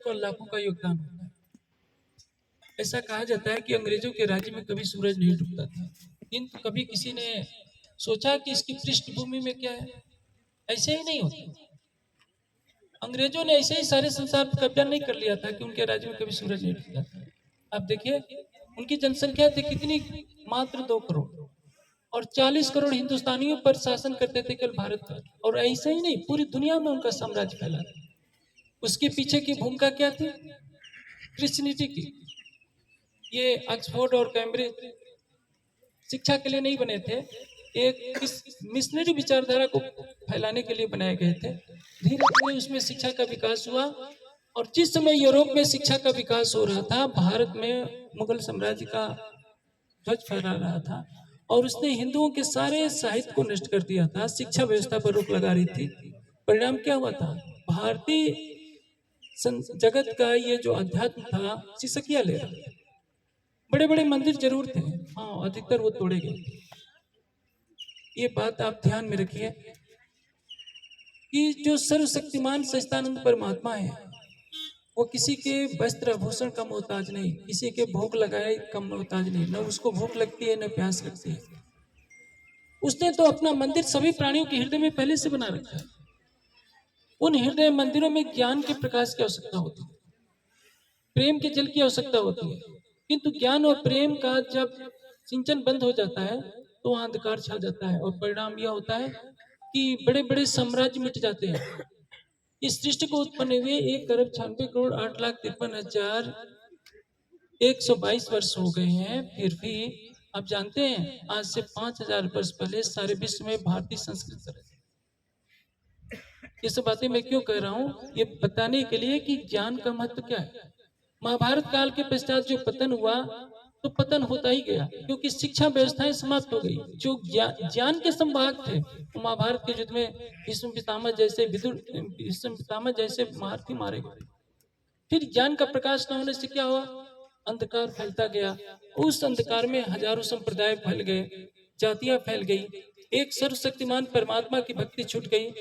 और लाखों का योगदान होता है। ऐसा कहा जाता है कि अंग्रेजों के राज्य में कभी सूरज नहीं डूबता था, किंतु कभी किसी ने सोचा कि इसकी पृष्ठभूमि में क्या है? ऐसे ही नहीं होता। अंग्रेजों ने ऐसे ही सारे संसार पर कब्जा नहीं कर लिया था कि उनके राज्य में कभी सूरज नहीं डूबता था। आप देखिए, उनकी जनसंख्या थी कितनी, मात्र 2 करोड़, और 40 करोड़ हिंदुस्तानियों पर शासन करते थे केवल भारत पर। और ऐसे ही नहीं, पूरी दुनिया में उनका साम्राज्य फैला था। उसके पीछे की भूमिका क्या थी? क्रिश्चियनिटी की। ये ऑक्सफोर्ड और कैम्ब्रिज शिक्षा के लिए नहीं बने थे, एक इस मिशनरी विचारधारा को फैलाने के लिए बनाए गए थे। धीरे धीरे उसमें शिक्षा का विकास हुआ, और जिस समय यूरोप में शिक्षा का विकास हो रहा था, भारत में मुगल साम्राज्य का ध्वज फहरा रहा था, और उसने हिंदुओं के सारे साहित्य को नष्ट कर दिया था, शिक्षा व्यवस्था पर रोक लगा रही थी। परिणाम क्या हुआ था? भारतीय जगत का ये जो अध्यात्म था, सिसकिया ले रहा था। बड़े बड़े मंदिर जरूर थे, हाँ, अधिकतर वो तोड़े गए थे। ये बात आप ध्यान में रखिए कि जो सर्वशक्तिमान सच्चिदानंद परमात्मा है, वो किसी के वस्त्र आभूषण का मोहताज नहीं, किसी के भूख लगाए का मोहताज नहीं। न उसको भूख लगती है, न प्यास लगती है। उसने तो अपना मंदिर सभी प्राणियों के हृदय में पहले से बना रखा है। उन हृदय मंदिरों में ज्ञान के प्रकाश की आवश्यकता होती है, प्रेम के जल की आवश्यकता होती है। किंतु ज्ञान और प्रेम का जब सिंचन बंद हो जाता है, तो वहां अंधकार छा जाता है, और परिणाम यह होता है कि बड़े बड़े साम्राज्य मिट जाते हैं। इस सृष्टि को उत्पन्न हुए 1,96,08,53,122 वर्ष हो गए हैं, फिर भी आप जानते हैं, आज से 5,000 वर्ष पहले सारे विश्व में भारतीय संस्कृत। ये सब बातें मैं क्यों कह रहा हूँ? ये बताने के लिए कि ज्ञान का महत्व क्या है। महाभारत काल के पश्चात जो पतन हुआ, तो पतन होता ही गया, क्योंकि शिक्षा व्यवस्थाएं समाप्त हो गई। जो ज्ञान के संवाहक थे, वो महाभारत के युद्ध में भीष्म पितामह जैसे महारथी मारे गए। फिर ज्ञान का प्रकाश न होने से क्या हुआ? अंधकार फैलता गया। उस अंधकार में हजारों संप्रदाय फैल गए, जातियां फैल गई, एक सर्वशक्तिमान परमात्मा की भक्ति छूट गई।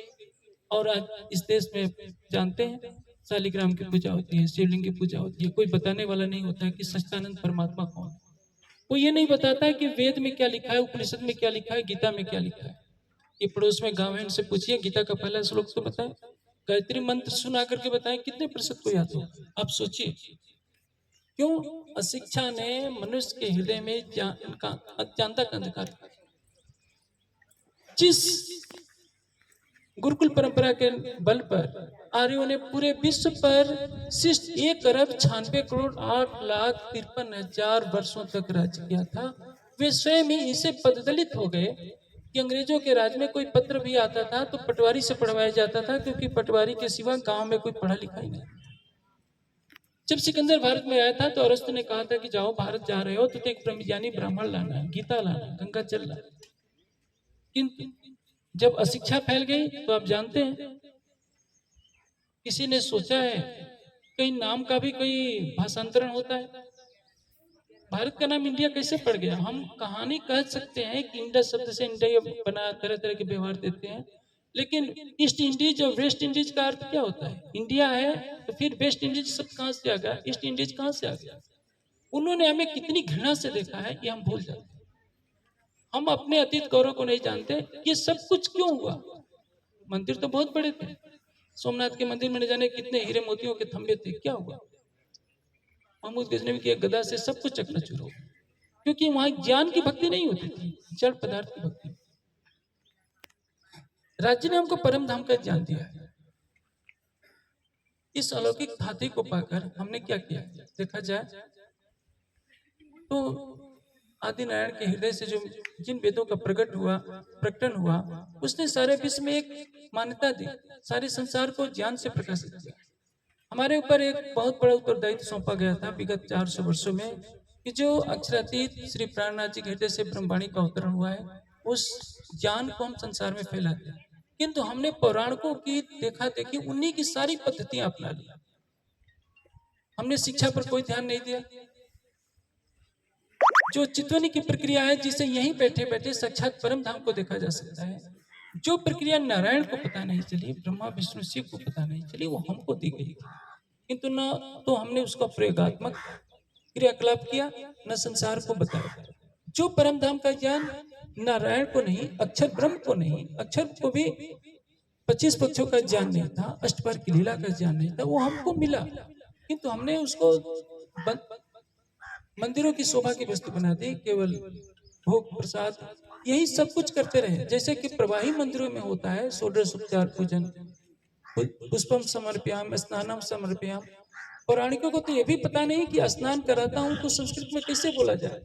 और आज इस देश में जानते हैं, शालिग्राम की पूजा होती है, शिवलिंग की पूजा होती है। कोई बताने वाला नहीं होता है कि सच्चिदानंद परमात्मा कौन है। कोई ये नहीं बताता है कि वेद में क्या लिखा है, उपनिषद में क्या लिखा है, गीता में क्या लिखा है। ये पड़ोस में गाँव है, उनसे पूछिए गीता का पहला श्लोक तो बताए, गायत्री मंत्र सुना करके बताएं, कितने प्रतिशत को याद हो? आप सोचिए, क्यों? अशिक्षा ने मनुष्य के हृदय में अज्ञानता का अंधकार। जिस गुरुकुल परंपरा के बल पर आर्यों ने पूरे विश्व पर शिष्ट 1,96,08,53,000 वर्षों तक राज्य किया था, वे स्वयं ही इसे पददलित हो गए कि अंग्रेजों के राज में कोई पत्र भी आता था तो पटवारी से पढ़वाया जाता था, क्योंकि पटवारी के सिवा गांव में कोई पढ़ा लिखा ही नहीं। जब सिकंदर भारत में आया था, तो अरस्तु ने कहा था कि जाओ, भारत जा रहे हो तो एक ब्रह्मज्ञानी ब्राह्मण लाना, गीता लाना, गंगा जल लाना। किंतु जब अशिक्षा फैल गई, तो आप जानते हैं, किसी ने सोचा है कहीं नाम का भी कोई भाषांतरण होता है? भारत का नाम इंडिया कैसे पड़ गया? हम कहानी कह सकते हैं कि इंडिया शब्द से इंडिया बना, तरह तरह के व्यवहार देते हैं, लेकिन ईस्ट इंडीज और वेस्ट इंडीज का अर्थ क्या होता है? इंडिया है तो फिर वेस्ट इंडीज शब्द कहाँ से आ गया, ईस्ट इंडीज कहाँ से आ गया? उन्होंने हमें कितनी घृणा से देखा है कि हम भूल जाते हैं। हम अपने अतीत गौरव को नहीं जानते। ये सब कुछ क्यों हुआ? मंदिर तो बहुत बड़े थे, सोमनाथ के मंदिर में न जाने कितने हीरे मोतियों के थंबे थे, क्या हुआ? महमूद गजनवी की एक गदा से सब कुछ चकनाचूर हो, क्योंकि वहां ज्ञान की भक्ति नहीं होती थी, जड़ पदार्थ की भक्ति। राज्य ने हमको परम धाम का ज्ञान दिया है। इस अलौकिक धातु को पाकर हमने क्या किया? देखा जाए तो आदि नारायण के हृदय से जो जिन वेदों का प्रकटन हुआ, उसने सारे विश्व में एक मान्यता दी, सारे संसार को ज्ञान से प्रकाशित किया। हमारे ऊपर एक बहुत बड़ा उत्तरदायित्व सौंपा गया था विगत 400 वर्षों में, कि जो अक्षरातीत श्री प्राणनाथ जी के हृदय से ब्रह्मवाणी का अवतरण हुआ है, उस ज्ञान को हम संसार में फैलाते हैं। किंतु हमने पौराणिकों की देखा देखी उन्हीं की सारी पद्धतियां अपना ली। हमने शिक्षा पर कोई ध्यान नहीं दिया। जो चितवनी की प्रक्रिया है, जिसे यहीं बैठे बैठे साक्षात परम धाम को देखा जा सकता है, जो प्रक्रिया नारायण को पता नहीं चली, ब्रह्मा विष्णु शिव को पता नहीं चली, वो हमको दी गई थी। किंतु न तो हमने उसका प्रयोगात्मक क्रियाकलाप किया, न संसार को बताया। जो परम धाम का ज्ञान नारायण को नहीं, अक्षर ब्रह्म को नहीं, अक्षर को भी 25 पक्षों का ज्ञान नहीं था, अष्टबार की लीला का ज्ञान नहीं था, वो हमको मिला, किंतु हमने उसको मंदिरों की शोभा की वस्तु बना दी, केवल भोग प्रसाद यही सब कुछ करते रहे। जैसे कि प्रवाही मंदिरों में होता है षोडशोपचार पूजन, पुष्पम समर्पयाम, स्नानम समर्पयाम। पौराणिकों को तो ये भी पता नहीं कि स्नान कराता हूँ तो संस्कृत में कैसे बोला जाए।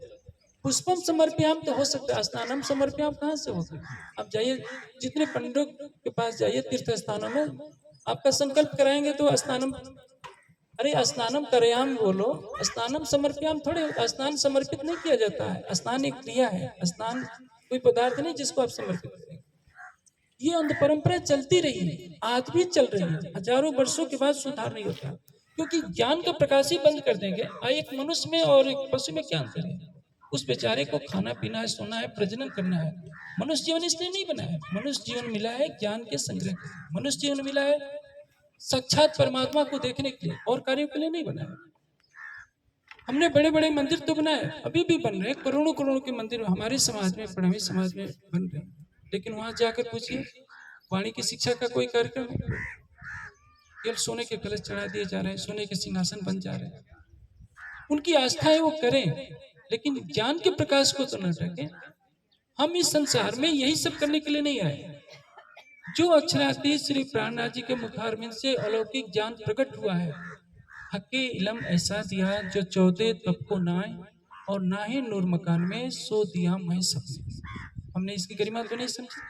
पुष्पम समर्पयाम तो हो सकता है, स्नानम समर्पयाम कहाँ से होगा। आप जाइए, जितने पंडितों के पास जाइए तीर्थ स्थानों में, आपका संकल्प कराएंगे तो स्नानम, अरे स्नानम करयाम बोलो, स्नानम समर्पयाम थोड़े होता। स्नान समर्पित नहीं किया जाता है, स्नान एक क्रिया है, स्नान कोई पदार्थ नहीं जिसको आप समर्पित करें। ये अंध परंपरा चलती रही है, आज भी चल रही है, हजारों वर्षों के बाद सुधार नहीं होता, क्योंकि ज्ञान का प्रकाश ही बंद कर देंगे। एक मनुष्य में और एक पशु में क्या अंतर है। उस बेचारे को खाना पीना है, सोना है, प्रजनन करना है। मनुष्य जीवन इसलिए नहीं बना है। मनुष्य जीवन मिला है ज्ञान के संग्रह के लिए। मनुष्य जीवन मिला है साक्षात परमात्मा को देखने के लिए, और कार्यों के लिए नहीं बना है। हमने बड़े बड़े मंदिर तो बनाए, अभी भी बन रहे हैं, करोड़ों करोड़ों के मंदिर हमारे समाज में, पढ़ावी समाज में बन रहे हैं। लेकिन वहां जाकर पूछिए, वाणी की शिक्षा का कोई कार्यक्रम है? केवल सोने के कलश चढ़ा दिए जा रहे हैं, सोने के सिंहासन बन जा रहे हैं। उनकी आस्था है वो करें, लेकिन ज्ञान के प्रकाश को तो न ढकें। हम इस संसार में यही सब करने के लिए नहीं आए। जो अक्षरातीत श्री प्राणनाथ जी के मुखारविंद से अलौकिक ज्ञान प्रकट हुआ है, हके इलम ऐसा दिया जो 14 तब को नाए, और ना ही नूर मकान में सो दिया मैं सबने। हमने इसकी गरिमा तो नहीं समझी।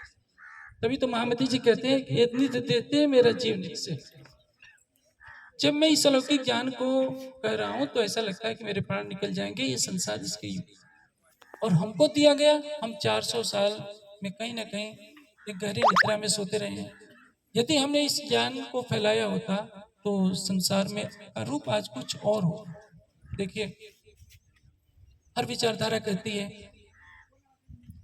तभी तो महामती जी कहते हैं कि इतनी तो देते हैं मेरा जीवन से। जब मैं इस अलौकिक ज्ञान को कह रहा हूं तो ऐसा लगता है कि मेरे प्राण निकल जाएंगे। ये संसार इसके युग और हमको दिया गया, हम 400 साल में कहीं ना कहीं एक गहरी निद्रा में सोते रहे हैं। यदि हमने इस ज्ञान को फैलाया होता तो संसार में का रूप आज कुछ और हो। देखिए, हर विचारधारा कहती है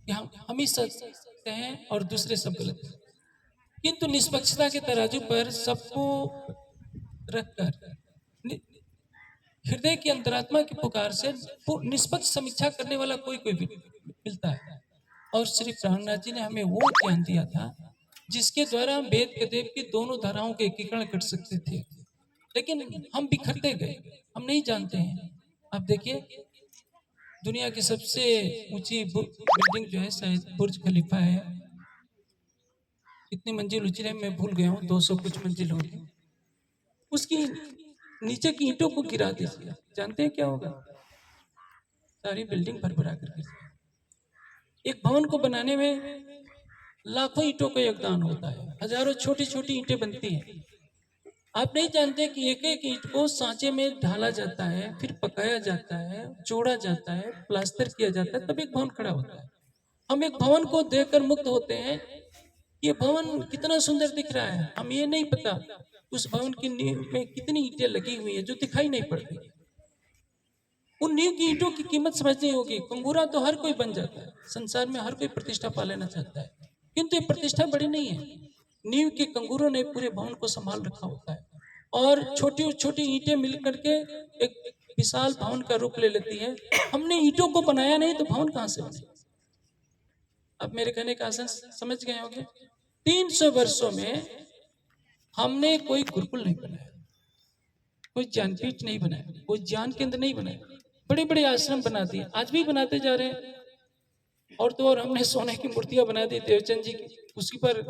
कि हम ही सत्य हैं और दूसरे सब गलत हैं, किंतु निष्पक्षता के तराजू पर सबको रखकर हृदय की अंतरात्मा की पुकार से निष्पक्ष समीक्षा करने वाला कोई कोई भी मिलता है। और श्री प्राणनाथ जी ने हमें वो ज्ञान दिया था जिसके द्वारा हम वेद के देव की दोनों धाराओं के एकीकरण कर सकते थे। लेकिन हम बिखरते गए, हम नहीं जानते हैं। अब देखिए, दुनिया की सबसे ऊंची बिल्डिंग जो है शायद बुर्ज खलीफा है। कितनी मंजिल ऊंची है मैं भूल गया हूँ, 200 कुछ मंजिल होगी। उसकी नीचे की ईंटों को गिरा दीजिए, जानते हैं क्या होगा? सारी बिल्डिंग भरभरा कर गिर जाएगी। एक भवन को बनाने में लाखों ईंटों का योगदान होता है, हजारों छोटी छोटी ईंटें बनती हैं। आप नहीं जानते कि एक एक ईंट को सांचे में ढाला जाता है, फिर पकाया जाता है, जोड़ा जाता है, प्लास्टर किया जाता है, तब एक भवन खड़ा होता है। हम एक भवन को देखकर मुक्त होते हैं, ये भवन कितना सुंदर दिख रहा है। हम ये नहीं पता उस भवन की नींव में कितनी ईंटें लगी हुई है जो दिखाई नहीं पड़ती। उन नींव की ईंटों की कीमत समझनी होगी। कंगूरा तो हर कोई बन जाता है, संसार में हर कोई प्रतिष्ठा पा लेना चाहता है, किंतु ये प्रतिष्ठा बड़ी नहीं है। नींव के कंगूरों ने पूरे भवन को संभाल रखा होता है, और छोटी छोटी ईंटें मिल करके एक विशाल भवन का रूप ले लेती है। हमने ईंटों को बनाया नहीं तो भवन कहां से बने? अब मेरे कहने का आसन समझ गए होंगे। 300 वर्षों में हमने कोई गुरुकुल नहीं बनाया, कोई ज्ञानपीठ नहीं बनाया, कोई ज्ञान केंद्र नहीं बनाया। बड़े बड़े आश्रम बना दिए, आज भी बनाते जा रहे हैं। और तो और हमने सोने की मूर्तियां बना दी देवचंद जी की, उसी पर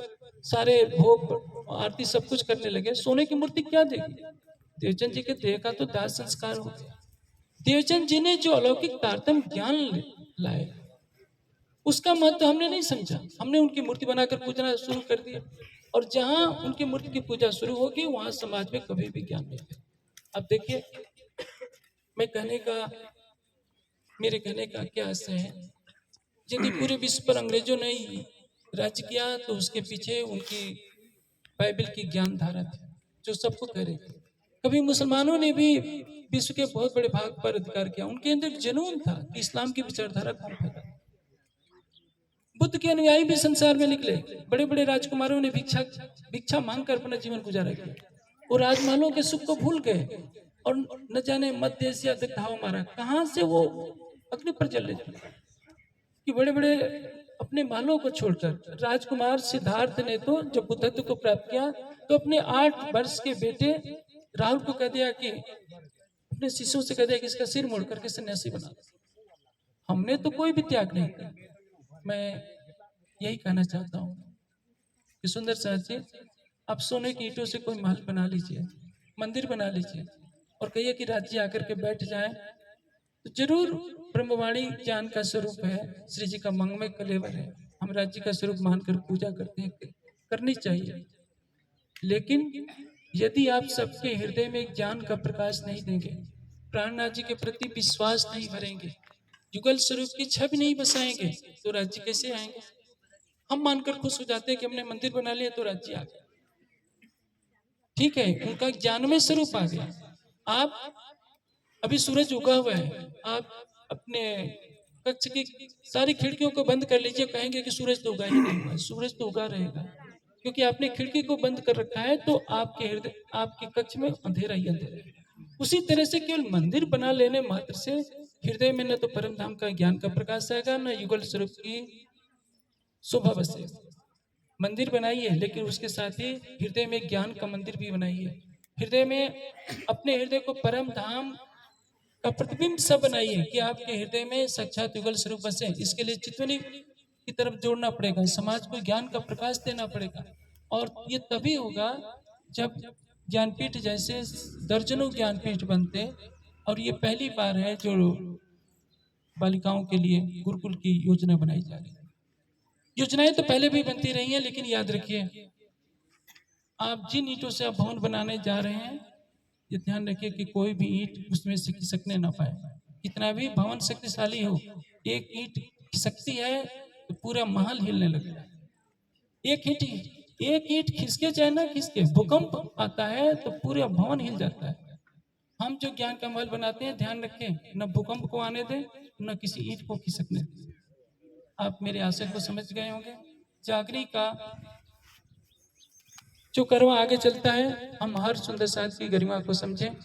सारे भोग आरती सब कुछ करने लगे। सोने की मूर्ति क्या देगी? देवचंद जी के देह का तो दाह संस्कार हो गया। देवचंद जी ने जो अलौकिक तारतम ज्ञान लाए उसका महत्व हमने नहीं समझा। हमने उनकी मूर्ति बनाकर पूजना शुरू कर दिया, और जहां उनकी मूर्ति की पूजा शुरू होगी वहां समाज में कभी भी ज्ञान नहीं है। अब देखिए, मैं कहने का मेरे कहने का क्या आशय है। यदि पूरे विश्व पर अंग्रेजों ने राज्य किया तो उसके पीछे उनकी बाइबल की ज्ञान धारा थी जो सबको कह रही थी। कभी मुसलमानों ने भी विश्व के बहुत बड़े भाग पर अधिकार किया। उनके अंदर एक जुनून था कि इस्लाम की विचारधारा कौन फैला। बुद्ध के अनुयायी भी संसार में निकले। बड़े बड़े राजकुमारों ने भिक्षा मांगकर अपना जीवन गुजारा किया। वो राजमहलों के सुख को भूल गए और न जाने मध्य एशिया तक धावा मारा। कहाँ से वो अग्नि पर जल रहे थे कि बड़े बड़े अपने महलों को छोड़कर। राजकुमार सिद्धार्थ ने तो जब बुद्धत्व को प्राप्त किया तो अपने 8 वर्ष के बेटे राहुल को कह दिया कि अपने शिष्यों से कह दिया कि इसका सिर मोड़ करके सन्यासी बना दो। हमने तो कोई भी त्याग नहीं किया। मैं यही कहना चाहता हूँ कि सुंदर साथ जी, आप सोने की ईंटों से कोई महल बना लीजिए, मंदिर बना लीजिए और कहिए कि राज्य आकर के बैठ जाए, तो जरूर ब्रह्मवाणी ज्ञान का स्वरूप है, श्री जी का मंगमय कलेवर है, हम राज्य का स्वरूप मानकर पूजा करते हैं, करनी चाहिए। लेकिन यदि आप सबके हृदय में ज्ञान का प्रकाश नहीं देंगे, प्राणनाथ जी के प्रति विश्वास नहीं भरेंगे, युगल स्वरूप की छवि नहीं बसाएंगे, तो राज्य कैसे आएंगे? हम मानकर खुश हो जाते हैं कि हमने मंदिर बना लिया तो राज्य आ गया। ठीक है, उनका ज्ञानमय स्वरूप आ गया। आप अभी सूरज उगा हुआ है, आप अपने कक्ष की सारी खिड़कियों को बंद कर लीजिए, कहेंगे कि सूरज तो उगा ही नहीं हुआ। सूरज तो उगा रहेगा, क्योंकि आपने खिड़की को बंद कर रखा है, तो आपके हृदय आपके कक्ष में अंधेरा ही अंधेरा है। उसी तरह से केवल मंदिर बना लेने मात्र से हृदय में न तो परम धाम का ज्ञान का प्रकाश आएगा, न युगल स्वरूप की शोभा बसेगी। मंदिर बनाइए, लेकिन उसके साथ ही हृदय में ज्ञान का मंदिर भी बनाइए। हृदय में अपने हृदय को परम धाम का प्रतिबिंब सब बनाइए कि आपके हृदय में साक्षात युगल स्वरूप बसे। इसके लिए चितवनी की तरफ जोड़ना पड़ेगा, समाज को ज्ञान का प्रकाश देना पड़ेगा, और ये तभी होगा जब ज्ञानपीठ जैसे दर्जनों ज्ञानपीठ बनते। और ये पहली बार है जो बालिकाओं के लिए गुरुकुल की योजना बनाई जा रही है। योजनाएं तो पहले भी बनती रही हैं, लेकिन याद रखिए, आप जिन ईंटों से आप भवन बनाने जा रहे हैं, ये ध्यान रखिए कि कोई भी ईंट उसमें से खिसकने ना पाए। कितना भी भवन शक्तिशाली हो, एक ईंट खिसकती है तो पूरा महल हिलने लगता है। एक ईंट खिसके चाहे ना खिसके, भूकंप आता है तो पूरा भवन हिल जाता है। हम जो ज्ञान का महल बनाते हैं, ध्यान रखें, न भूकंप को आने दें, न किसी ईंट को खिसकने दें। आप मेरे आशय को समझ गए होंगे। जागरी का जो कर्म आगे चलता है, हम हर सुंदर साथ की गरिमा को समझें,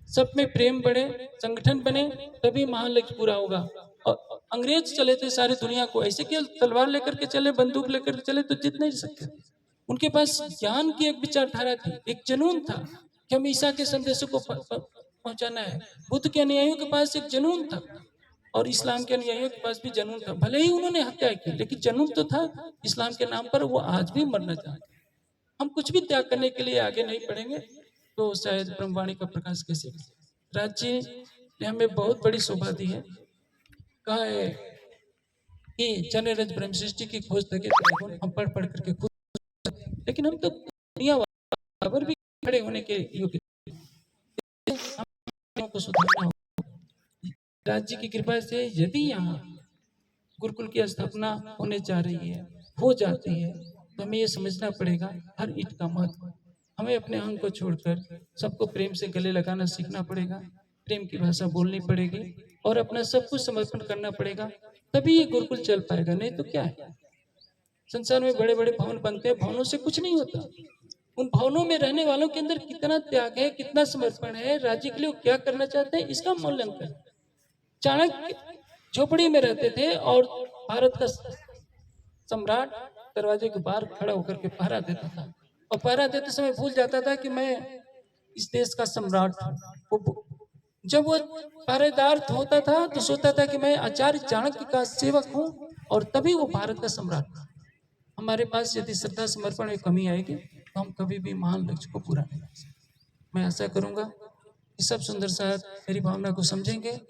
सब में प्रेम बढ़े, संगठन बने, तभी महान लक्ष्य पूरा होगा। और अंग्रेज चले थे सारी दुनिया को, ऐसे केवल तलवार लेकर के चले, बंदूक लेकर के चले तो जीत नहीं सकते। उनके पास ज्ञान की एक विचारधारा थी, एक जुनून था कि हम ईसा के संदेशों को पहुंचाना है। बुद्ध के अनुयायियों के पास एक जुनून था, और इस्लाम के अनुयायियों के पास भी जुनून था। भले ही उन्होंने हत्या की, लेकिन जुनून तो था इस्लाम के नाम पर, वो आज भी मरना चाहते। हम कुछ भी त्याग करने के लिए आगे नहीं बढ़ेंगे तो शायद ब्रह्मवाणी का प्रकाश कैसे। राज्य ने हमें बहुत बड़ी शोभा दी है। कहा है कि जन रज ब्रह्म सृष्टि की खोज तक हम पढ़ पढ़ करके खुद, लेकिन हम तो दुनिया बराबर भी खड़े होने के योग्य को सुधारना हो। राज्य की कृपा से यदि यहाँ गुरुकुल की स्थापना होने जा रही है, हो जाती है, तो हमें ये समझना पड़ेगा हर ईंट का महत्व। हमें अपने अहंग को छोड़कर सबको प्रेम से गले लगाना सीखना पड़ेगा, प्रेम की भाषा बोलनी पड़ेगी, और अपना सब कुछ समर्पण करना पड़ेगा, तभी ये गुरुकुल चल पाएगा। नहीं तो क्या है, संसार में बड़े बड़े भवन बनते हैं, भवनों से कुछ नहीं होता। उन भवनों में रहने वालों के अंदर कितना त्याग है, कितना समर्पण है, राज्य के लिए क्या करना चाहते हैं, इसका मूल्यांकन। चाणक्य झोपड़ी में रहते थे और भारत का सम्राट दरवाजे के बाहर खड़ा होकर के पहरा देता था, और पहरा देते समय भूल जाता था कि मैं इस देश का सम्राट हूँ। जब वो पहरेदार होता था तो सोचता था कि मैं आचार्य चाणक्य का सेवक हूँ, और तभी वो भारत का सम्राट। हमारे पास यदि श्रद्धा समर्पण में कमी आएगी तो हम कभी भी महान लक्ष्य को पूरा नहीं कर सकते। मैं आशा करूंगा कि सब सुंदर साथ मेरी भावना को समझेंगे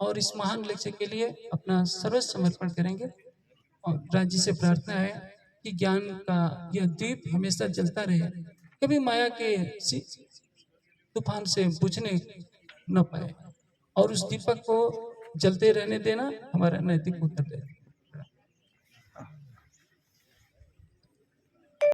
और इस महान लक्ष्य के लिए अपना सर्वस्व समर्पण करेंगे। और राज्य से प्रार्थना है कि ज्ञान का यह दीप हमेशा जलता रहे, कभी माया के तूफान से बुझने न पाए, और उस दीपक को जलते रहने देना हमारा नैतिक उत्तरदायित्व है।